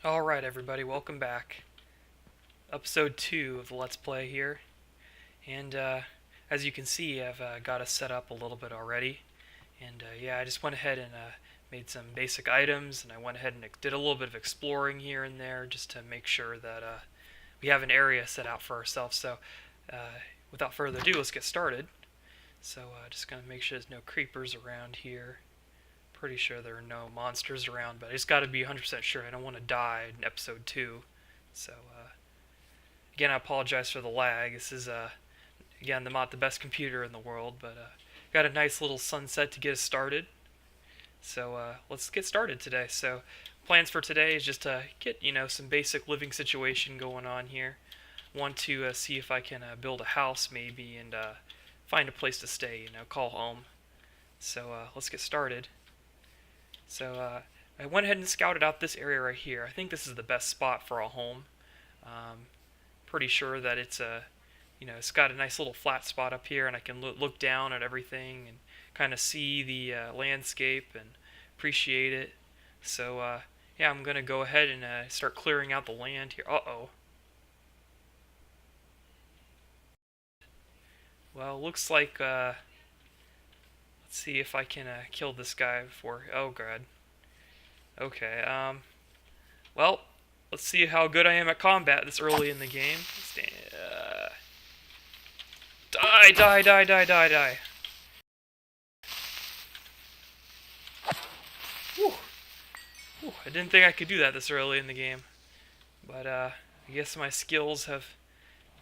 Alright everybody, welcome back. Episode 2 of the Let's Play here. And as you can see, I've got us set up a little bit already. And yeah, I just went ahead and made some basic items, and I went ahead and did a little bit of exploring here and there just to make sure that we have an area set out for ourselves. So without further ado, let's get started. So just going to make sure there's no creepers around here. Pretty sure there are no monsters around, but I just got to be 100% sure. I don't want to die in episode 2. So, again, I apologize for the lag. This is, again, not the best computer in the world, but got a nice little sunset to get us started. So, let's get started today. So, plans for today is just to get, some basic living situation going on here. Want to see if I can build a house maybe and find a place to stay, call home. So, let's get started. So I went ahead and scouted out this area right here. I think this is the best spot for a home. Pretty sure that it's got a nice little flat spot up here, and I can look down at everything and kind of see the landscape and appreciate it. So yeah, I'm gonna go ahead and start clearing out the land here. Uh-oh. Well, looks like let's see if I can kill this guy before. Oh god. Okay. Well, let's see how good I am at combat this early in the game. Die, die, die, die, die, die. Whew. Whew. I didn't think I could do that this early in the game. But, I guess my skills have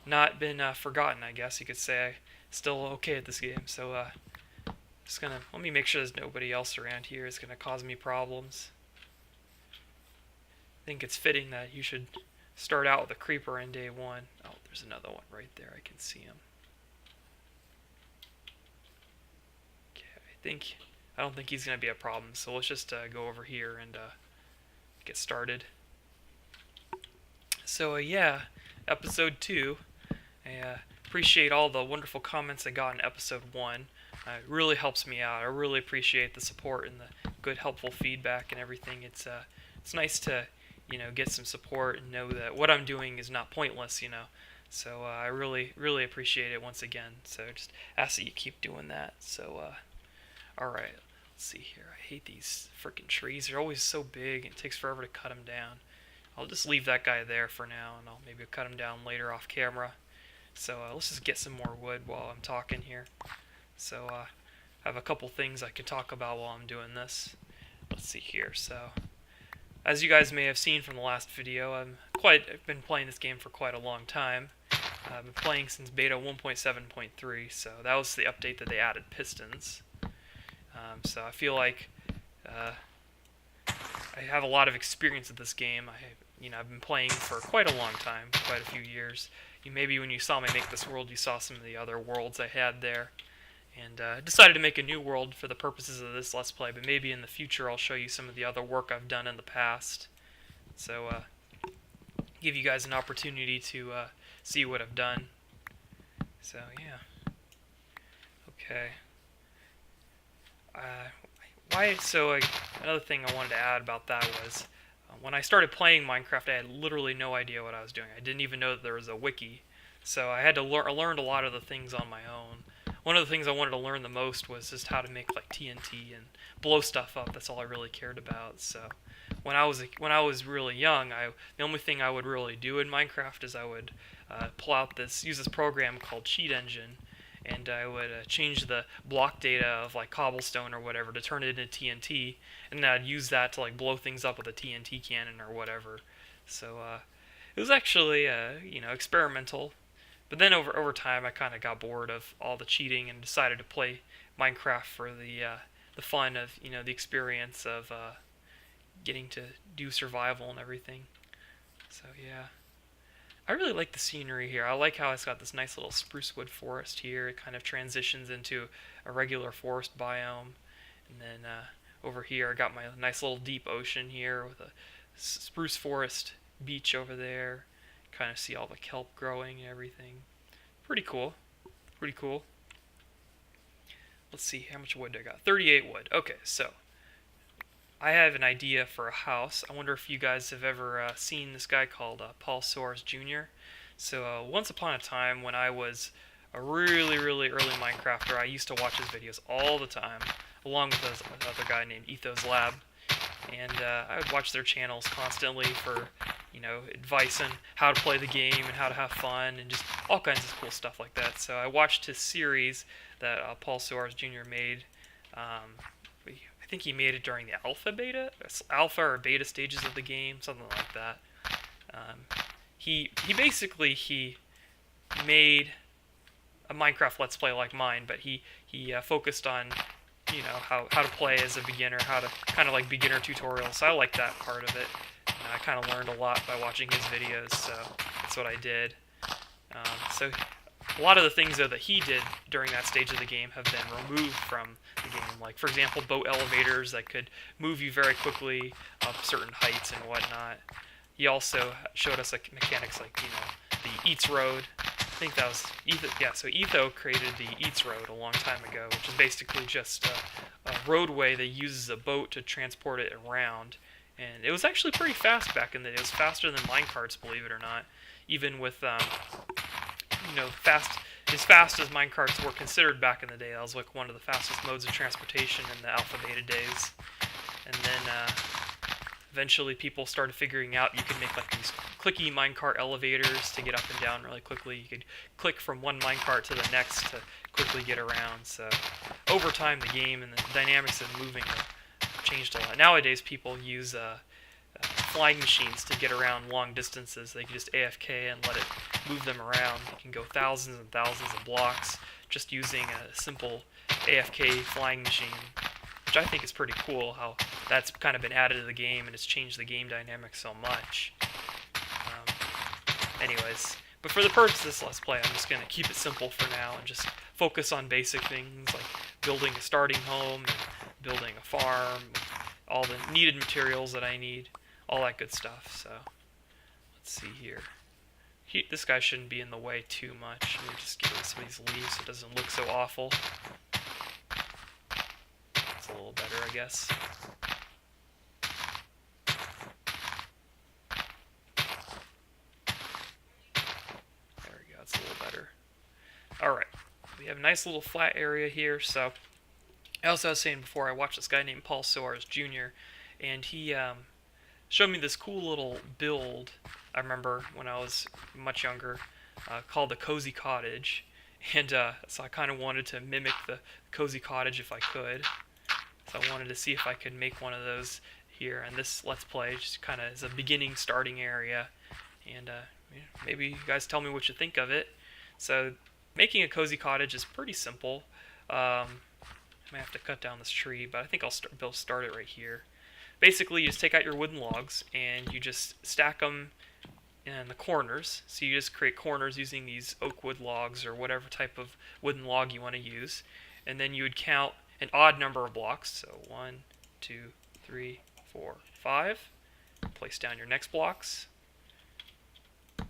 not been forgotten, I guess you could say. I'm still okay at this game, so, just gonna, let me make sure there's nobody else around here. It's gonna cause me problems. I think it's fitting that you should start out with a creeper in day 1. Oh, there's another one right there. I can see him. Okay, I don't think he's gonna be a problem. So let's just go over here and get started. So yeah, episode 2. I appreciate all the wonderful comments I got in episode 1. It really helps me out. I really appreciate the support and the good, helpful feedback and everything. It's nice to get some support and know that what I'm doing is not pointless. So I really, really appreciate it once again. So just ask that you keep doing that. So all right, let's see here. I hate these freaking trees. They're always so big, and it takes forever to cut them down. I'll just leave that guy there for now, and I'll maybe cut him down later off camera. So let's just get some more wood while I'm talking here. So I have a couple things I can talk about while I'm doing this. Let's see here. So as you guys may have seen from the last video, I've been playing this game for quite a long time. I've been playing since beta 1.7.3, so that was the update that they added pistons. So I feel like I have a lot of experience at this game. I've been playing for quite a long time, quite a few years. Maybe when you saw me make this world, you saw some of the other worlds I had there. And decided to make a new world for the purposes of this Let's Play, but maybe in the future I'll show you some of the other work I've done in the past. So, give you guys an opportunity to see what I've done. So, yeah. Okay. Another thing I wanted to add about that was, when I started playing Minecraft, I had literally no idea what I was doing. I didn't even know that there was a wiki. So I had to learn a lot of the things on my own. One of the things I wanted to learn the most was just how to make like TNT and blow stuff up. That's all I really cared about. So when I was really young, the only thing I would really do in Minecraft is I would use this program called Cheat Engine, and I would change the block data of like cobblestone or whatever to turn it into TNT, and then I'd use that to like blow things up with a TNT cannon or whatever. So it was actually experimental. But then over time, I kind of got bored of all the cheating and decided to play Minecraft for the fun of the experience of getting to do survival and everything. So yeah, I really like the scenery here. I like how it's got this nice little spruce wood forest here. It kind of transitions into a regular forest biome, and then over here I got my nice little deep ocean here with a spruce forest beach over there. Kind of see all the kelp growing and everything. Pretty cool. Pretty cool. Let's see, how much wood do I got? 38 wood. Okay, so I have an idea for a house. I wonder if you guys have ever seen this guy called Paul Soares Jr. So once upon a time, when I was a really early Minecrafter, I used to watch his videos all the time, along with another guy named Ethos Lab, and I would watch their channels constantly for, advice on how to play the game and how to have fun and just all kinds of cool stuff like that. So I watched his series that Paul Soares Jr. made. I think he made it during the alpha or beta stages of the game, something like that. He basically he made a Minecraft Let's Play like mine, but he focused on how to play as a beginner, how to kind of like beginner tutorials. So I like that part of it. I kind of learned a lot by watching his videos, so that's what I did. So a lot of the things though that he did during that stage of the game have been removed from the game. Like for example, boat elevators that could move you very quickly up certain heights and whatnot. He also showed us like mechanics like the Eats Road. I think that was Etho. Yeah, so Etho created the Eats Road a long time ago, which is basically just a roadway that uses a boat to transport it around. And it was actually pretty fast back in the day. It was faster than minecarts, believe it or not. Even with as fast as minecarts were considered back in the day. That was like one of the fastest modes of transportation in the alpha beta days. And then eventually people started figuring out you could make like these clicky minecart elevators to get up and down really quickly. You could click from one minecart to the next to quickly get around. So over time the game and the dynamics of moving have changed a lot. Nowadays people use flying machines to get around long distances. They can just AFK and let it move them around. You can go thousands and thousands of blocks just using a simple AFK flying machine, which I think is pretty cool how that's kind of been added to the game and it's changed the game dynamic so much. Anyways, but for the purpose of this Let's Play, I'm just going to keep it simple for now and just focus on basic things like building a starting home and building a farm, all the needed materials that I need, all that good stuff. So let's see here. This guy shouldn't be in the way too much. Let me just get rid of some of these leaves so it doesn't look so awful. It's a little better, I guess. There we go, it's a little better. Alright, we have a nice little flat area here. So as I was saying before, I watched this guy named Paul Soares Jr. and he showed me this cool little build I remember when I was much younger, called the Cozy Cottage, and so I kind of wanted to mimic the Cozy Cottage if I could. So I wanted to see if I could make one of those here, and this Let's Play just kind of is a beginning starting area, and maybe you guys tell me what you think of it. So making a Cozy Cottage is pretty simple. I might have to cut down this tree, but I think I'll start it right here. Basically, you just take out your wooden logs and you just stack them in the corners. So you just create corners using these oak wood logs or whatever type of wooden log you want to use. And then you would count an odd number of blocks. So 1, 2, 3, 4, 5. Place down your next blocks. 1,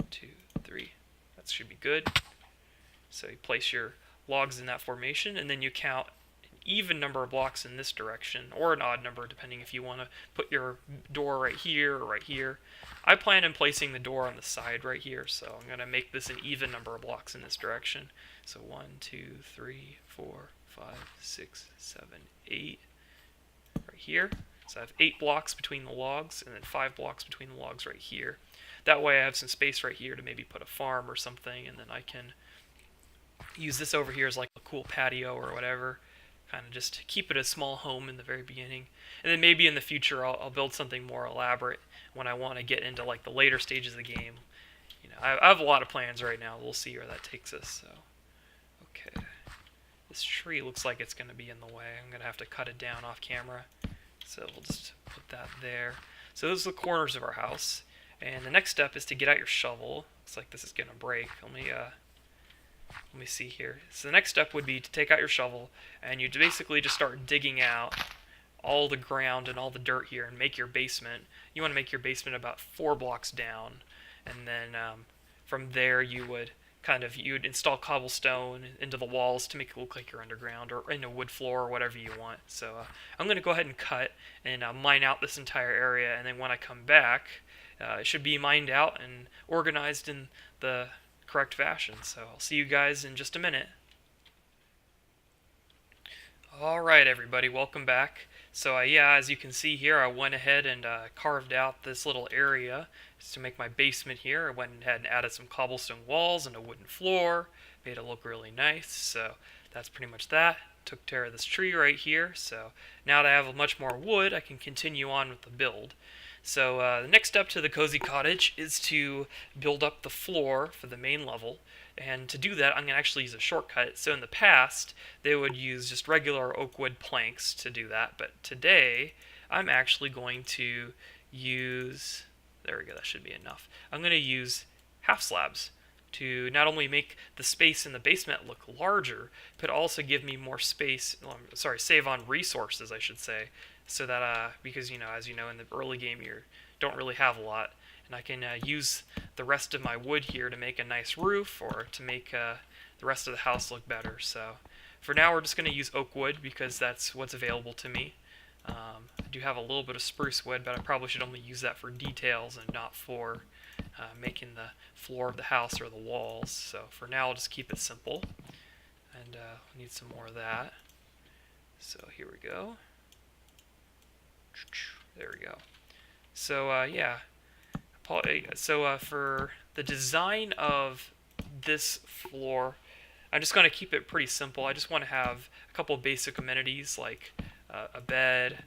2, 3. That should be good. So you place your logs in that formation, and then you count even number of blocks in this direction, or an odd number depending if you want to put your door right here or right here. I plan on placing the door on the side right here, so I'm going to make this an even number of blocks in this direction. So 1, 2, 3, 4, 5, 6, 7, 8 right here. So I have 8 blocks between the logs and then 5 blocks between the logs right here. That way I have some space right here to maybe put a farm or something, and then I can use this over here as like a cool patio or whatever. Kind of just keep it a small home in the very beginning, and then maybe in the future I'll build something more elaborate when I want to get into like the later stages of the game. I have a lot of plans right now. We'll see where that takes us. So, okay, this tree looks like it's going to be in the way. I'm going to have to cut it down off camera. So we'll just put that there. So those are the corners of our house, and the next step is to get out your shovel. Looks like this is going to break. Let me see here. So the next step would be to take out your shovel, and you basically just start digging out all the ground and all the dirt here and make your basement. You want to make your basement about 4 blocks down, and then from there you would you'd install cobblestone into the walls to make it look like you're underground or in a wood floor or whatever you want. So I'm going to go ahead and cut and mine out this entire area, and then when I come back, it should be mined out and organized in the correct fashion. So I'll see you guys in just a minute. Alright everybody, welcome back. So yeah, as you can see here, I went ahead and carved out this little area just to make my basement here. I went ahead and added some cobblestone walls and a wooden floor, made it look really nice. So that's pretty much that. Took care of this tree right here. So now that I have much more wood, I can continue on with the build. So the next step to the cozy cottage is to build up the floor for the main level. And to do that, I'm going to actually use a shortcut. So in the past, they would use just regular oak wood planks to do that. But today, I'm actually going to use... There we go, that should be enough. I'm going to use half slabs to not only make the space in the basement look larger, but also give me more space... save on resources, I should say. So that, because, as you know, in the early game, you don't really have a lot. And I can use the rest of my wood here to make a nice roof or to make the rest of the house look better. So for now we're just going to use oak wood because that's what's available to me. I do have a little bit of spruce wood, but I probably should only use that for details and not for making the floor of the house or the walls. So for now I'll just keep it simple. And we need some more of that. So here we go. There we go. So yeah. So for the design of this floor, I'm just going to keep it pretty simple. I just want to have a couple basic amenities like a bed,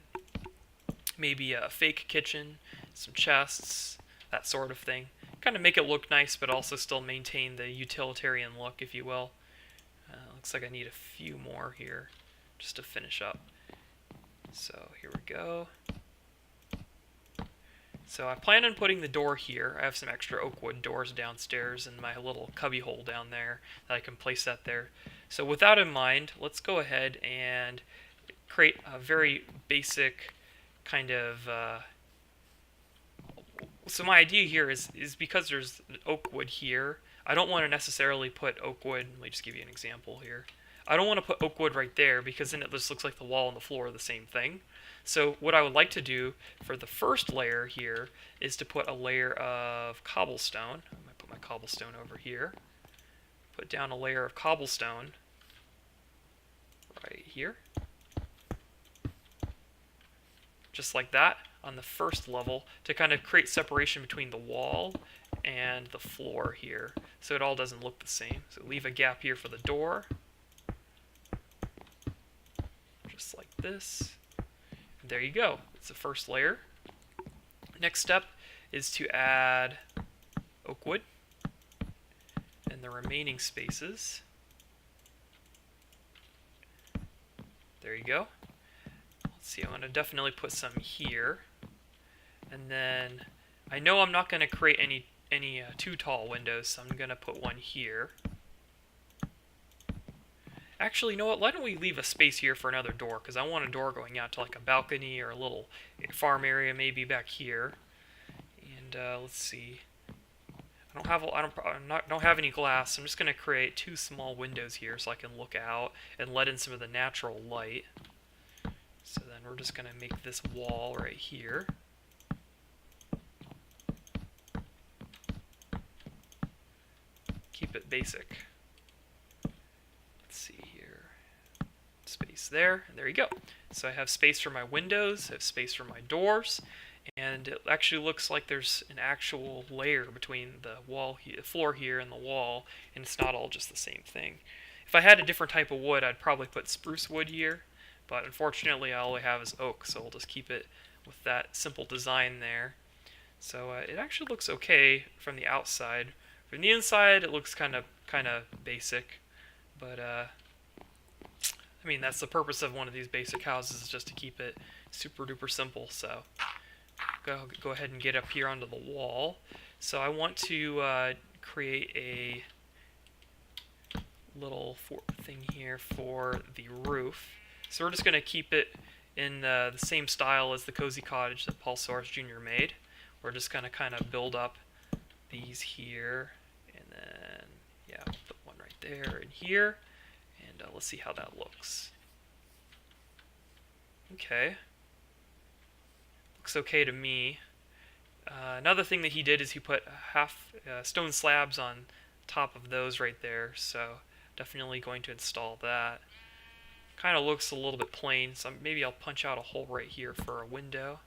maybe a fake kitchen, some chests, that sort of thing. Kind of make it look nice, but also still maintain the utilitarian look, if you will. Looks like I need a few more here just to finish up. So here we go. So I plan on putting the door here. I have some extra oak wood doors downstairs in my little cubby hole down there that I can place that there. So with that in mind, let's go ahead and create a very basic kind of... So my idea here is because there's oak wood here, I don't want to necessarily put oak wood... Let me just give you an example here. I don't want to put oak wood right there because then it just looks like the wall and the floor are the same thing. So what I would like to do for the first layer here is to put a layer of cobblestone. I'm going to put my cobblestone over here. Put down a layer of cobblestone right here. Just like that on the first level to kind of create separation between the wall and the floor here so it all doesn't look the same. So leave a gap here for the door. Just like this. There you go. It's the first layer. Next step is to add oak wood and the remaining spaces. There you go. Let's see, I'm going to definitely put some here. And then I know I'm not going to create any too tall windows, so I'm going to put one here. Actually, you know what? Why don't we leave a space here for another door? Because I want a door going out to like a balcony or a little farm area, maybe back here. And let's see. I don't have any glass. So I'm just going to create two small windows here so I can look out and let in some of the natural light. So then we're just going to make this wall right here. Keep it basic. Let's see here. Space there, and there you go. So I have space for my windows, I have space for my doors, and it actually looks like there's an actual layer between the floor here and the wall, and it's not all just the same thing. If I had a different type of wood, I'd probably put spruce wood here, but unfortunately all I have is oak, so we'll just keep it with that simple design there. So it actually looks okay from the outside. From the inside, it looks kind of basic, but I mean, that's the purpose of one of these basic houses, is just to keep it super duper simple. So go ahead and get up here onto the wall. So I want to create a little thing here for the roof. So we're just going to keep it in the same style as the cozy cottage that Paul Soares Jr. made. We're just going to kind of build up these here, and then Yeah, we'll put one right there and here, and let's see how that looks. Okay. Looks okay to me. Another thing that he did is he put half stone slabs on top of those right there, so definitely going to install that. Kind of looks a little bit plain, so maybe I'll punch out a hole right here for a window.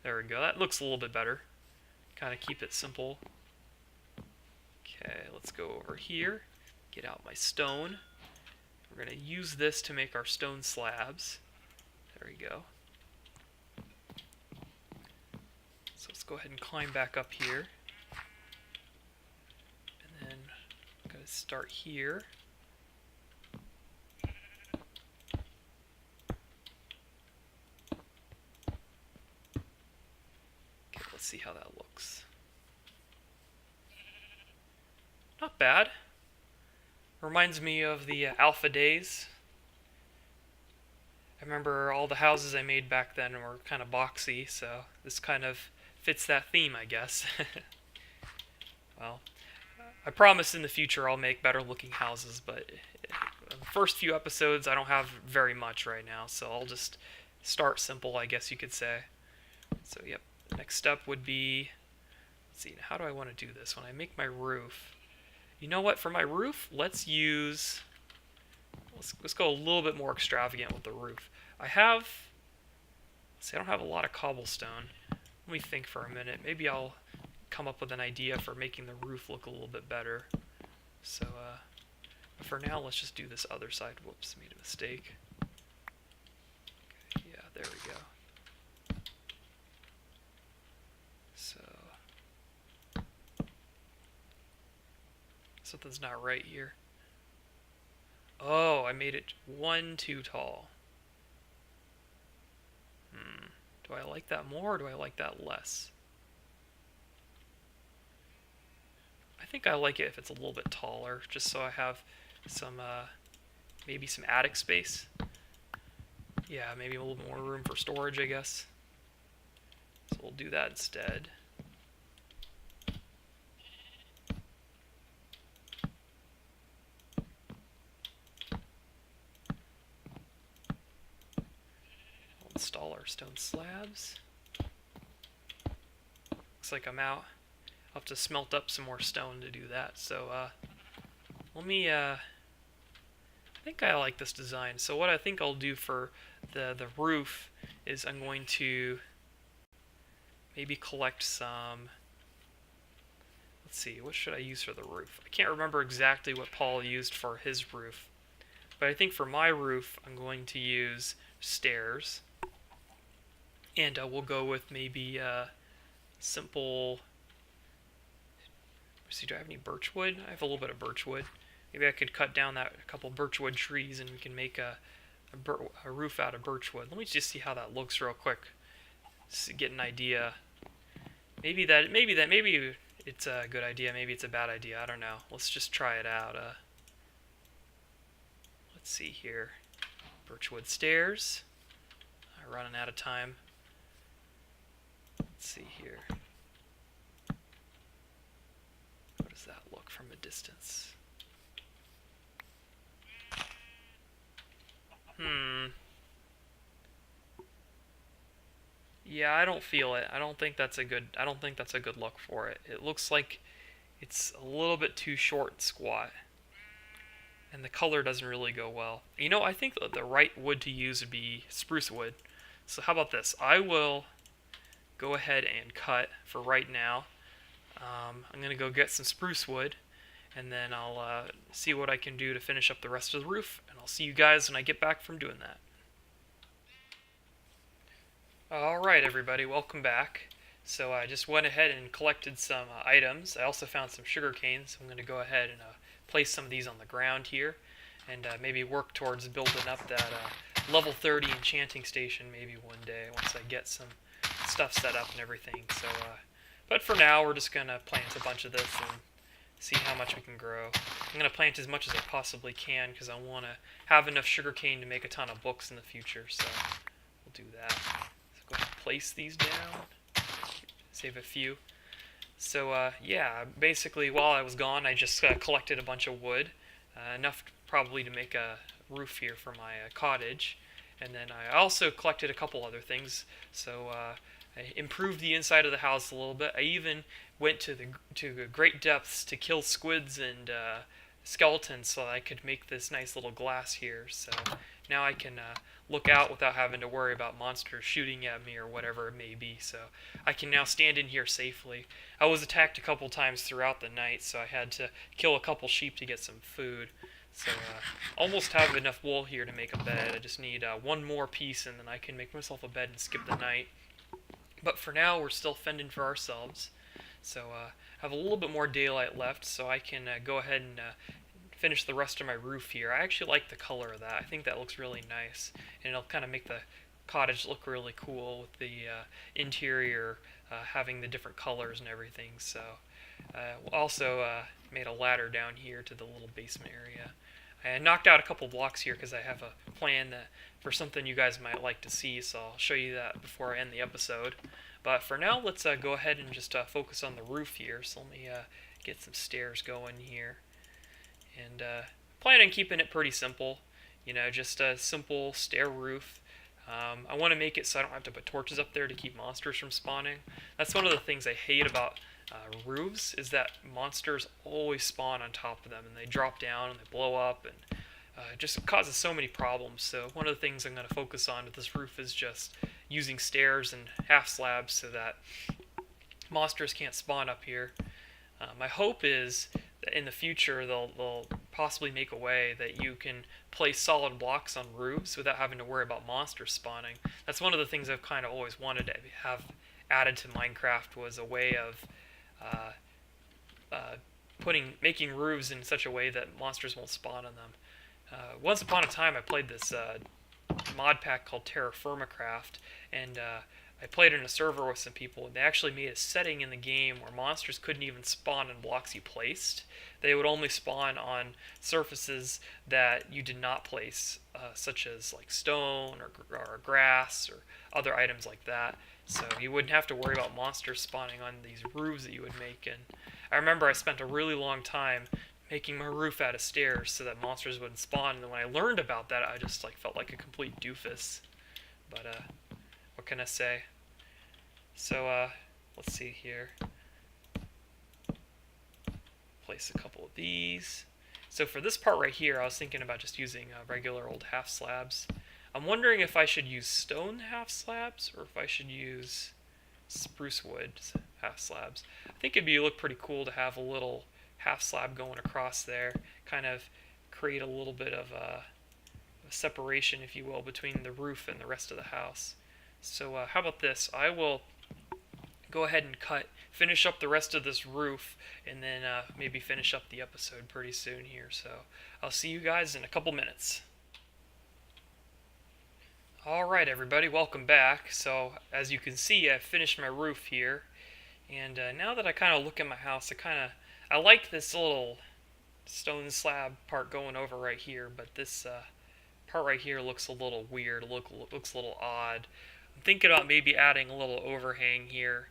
There we go, that looks a little bit better. Kind of keep it simple. Okay, let's go over here, get out my stone. We're going to use this to make our stone slabs. There we go. So let's go ahead and climb back up here. And then I'm going to start here. Okay, let's see how that looks. Not bad. Reminds me of the alpha days. I remember all the houses I made back then were kind of boxy, so this kind of fits that theme, I guess. Well, I promise in the future I'll make better looking houses, but the first few episodes I don't have very much right now, so I'll just start simple, I guess you could say. So yep, the next step would be, let's see, how do I want to do this? When I make my roof, you know what, for my roof, let's go a little bit more extravagant with the roof. I don't have a lot of cobblestone. Let me think for a minute. Maybe I'll come up with an idea for making the roof look a little bit better. So, for now, let's just do this other side. Whoops, made a mistake. Okay, yeah, there we go. So, something's not right here. Oh, I made it one too tall. Do I like that more or do I like that less? I think I like it if it's a little bit taller, just so I have some, maybe some attic space. Yeah, maybe a little more room for storage, I guess. So we'll do that instead. Install our stone slabs. Looks like I'm out. I'll have to smelt up some more stone to do that. So let me I think I like this design. So what I think I'll do for the roof is I'm going to maybe collect some, let's see, what should I use for the roof? I can't remember exactly what Paul used for his roof, but I think for my roof I'm going to use stairs. And we'll go with maybe simple. Let's see, do I have any birchwood? I have a little bit of birchwood. Maybe I could cut down a couple birchwood trees, and we can make a roof out of birchwood. Let me just see how that looks real quick. Just get an idea. Maybe it's a good idea. Maybe it's a bad idea. I don't know. Let's just try it out. Let's see here. Birchwood stairs. I'm running out of time. Let's see here. How does that look from a distance? Yeah, I don't feel it. I don't think that's a good look for it. It looks like it's a little bit too short and squat. And the color doesn't really go well. You know, I think the right wood to use would be spruce wood. So how about this? I will go ahead and cut for right now. I'm going to go get some spruce wood, and then I'll see what I can do to finish up the rest of the roof, and I'll see you guys when I get back from doing that. Alright everybody, welcome back. So I just went ahead and collected some items. I also found some sugar canes, so I'm going to go ahead and place some of these on the ground here, and maybe work towards building up that level 30 enchanting station maybe one day once I get some stuff set up and everything. So, but for now we're just going to plant a bunch of this and see how much we can grow. I'm going to plant as much as I possibly can because I want to have enough sugarcane to make a ton of books in the future, so we'll do that. So go ahead and place these down, save a few. So yeah, basically while I was gone, I just collected a bunch of wood, enough probably to make a roof here for my cottage, and then I also collected a couple other things. So I improved the inside of the house a little bit. I even went to great depths to kill squids and skeletons so I could make this nice little glass here. So now I can look out without having to worry about monsters shooting at me or whatever it may be. So I can now stand in here safely. I was attacked a couple times throughout the night, so I had to kill a couple sheep to get some food. So almost have enough wool here to make a bed. I just need one more piece and then I can make myself a bed and skip the night. But for now, we're still fending for ourselves. So I have a little bit more daylight left, so I can go ahead and finish the rest of my roof here. I actually like the color of that. I think that looks really nice, and it'll kind of make the cottage look really cool with the interior having the different colors and everything. So also made a ladder down here to the little basement area. I knocked out a couple blocks here because I have a plan that for something you guys might like to see, so I'll show you that before I end the episode. But for now, let's go ahead and just focus on the roof here. So let me get some stairs going here. And plan on keeping it pretty simple. You know, just a simple stair roof. I want to make it so I don't have to put torches up there to keep monsters from spawning. That's one of the things I hate about roofs, is that monsters always spawn on top of them, and they drop down and they blow up, and it just causes so many problems. So one of the things I'm going to focus on with this roof is just using stairs and half slabs so that monsters can't spawn up here. My hope is that in the future they'll possibly make a way that you can place solid blocks on roofs without having to worry about monsters spawning. That's one of the things I've kind of always wanted to have added to Minecraft, was a way of making roofs in such a way that monsters won't spawn on them. Once upon a time, I played this mod pack called Terra Firmacraft, and I played in a server with some people, and they actually made a setting in the game where monsters couldn't even spawn in blocks you placed. They would only spawn on surfaces that you did not place, such as like stone or grass or other items like that. So you wouldn't have to worry about monsters spawning on these roofs that you would make. And I remember I spent a really long time making my roof out of stairs so that monsters wouldn't spawn. And then when I learned about that, I just felt like a complete doofus. But what can I say? So let's see here. Place a couple of these. So for this part right here, I was thinking about just using regular old half slabs. I'm wondering if I should use stone half slabs or if I should use spruce wood half slabs. I think it'd look pretty cool to have a little half slab going across there, kind of create a little bit of a separation, if you will, between the roof and the rest of the house. So how about this? I will go ahead and finish up the rest of this roof, and then maybe finish up the episode pretty soon here. So I'll see you guys in a couple minutes. Alright everybody, welcome back. So as you can see, I've finished my roof here, and now that I kind of look at my house, I like this little stone slab part going over right here, but this part right here looks a little weird, looks a little odd. I'm thinking about maybe adding a little overhang here,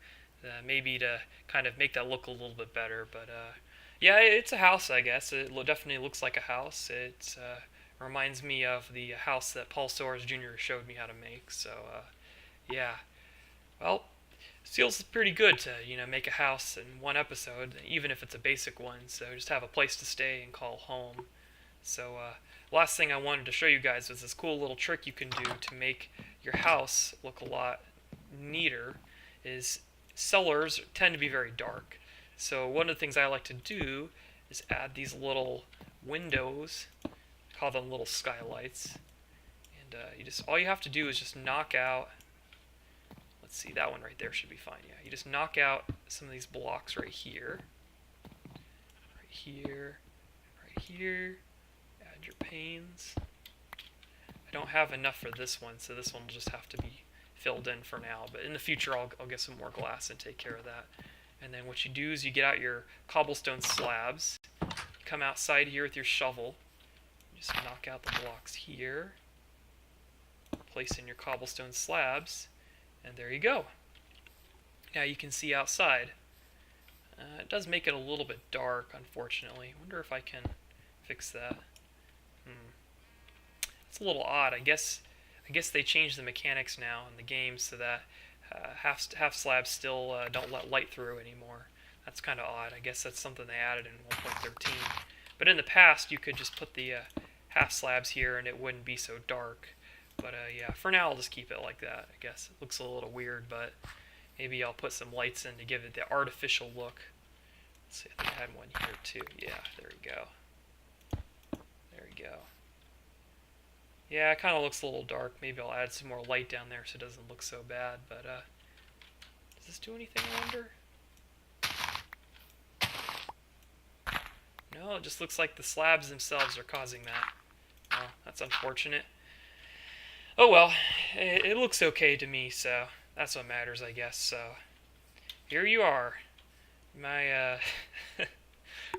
maybe to kind of make that look a little bit better. But yeah, it's a house, I guess. It definitely looks like a house. It reminds me of the house that Paul Soares Jr. showed me how to make. So yeah, well, it feels pretty good to make a house in one episode, even if it's a basic one. So just have a place to stay and call home. So last thing I wanted to show you guys was this cool little trick you can do to make your house look a lot neater. Is cellars tend to be very dark. So one of the things I like to do is add these little windows, call them little skylights, and all you have to do is just knock out. Let's see, that one right there should be fine. Yeah, you just knock out some of these blocks right here, right here, right here. Add your panes. I don't have enough for this one, so this one will just have to be filled in for now. But in the future, I'll get some more glass and take care of that. And then what you do is you get out your cobblestone slabs. You come outside here with your shovel. Just knock out the blocks here. Place in your cobblestone slabs. And there you go. Now you can see outside. It does make it a little bit dark, unfortunately. I wonder if I can fix that. Hmm. It's a little odd. I guess they changed the mechanics now in the game so that half slabs still don't let light through anymore. That's kind of odd. I guess that's something they added in 1.13. But in the past, you could just put the half slabs here and it wouldn't be so dark. But yeah, for now I'll just keep it like that. I guess it looks a little weird, but maybe I'll put some lights in to give it the artificial look. Let's see, I think I had one here too. Yeah, there we go. There we go. Yeah, it kind of looks a little dark. Maybe I'll add some more light down there so it doesn't look so bad. But does this do anything, I wonder? No, it just looks like the slabs themselves are causing that. Oh, that's unfortunate. Oh well, it looks okay to me, so that's what matters, I guess. So here you are, my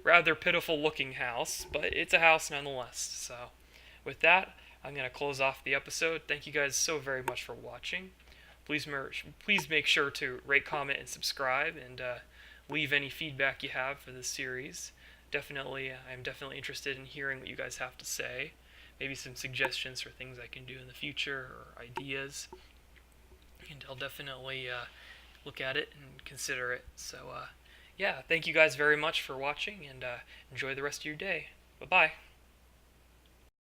rather pitiful looking house, but it's a house nonetheless. So with that, I'm going to close off the episode. Thank you guys so very much for watching. Please make sure to rate, comment, and subscribe, and leave any feedback you have for this series. I'm definitely interested in hearing what you guys have to say. Maybe some suggestions for things I can do in the future or ideas. And I'll definitely look at it and consider it. So, yeah, thank you guys very much for watching, and enjoy the rest of your day. Bye-bye.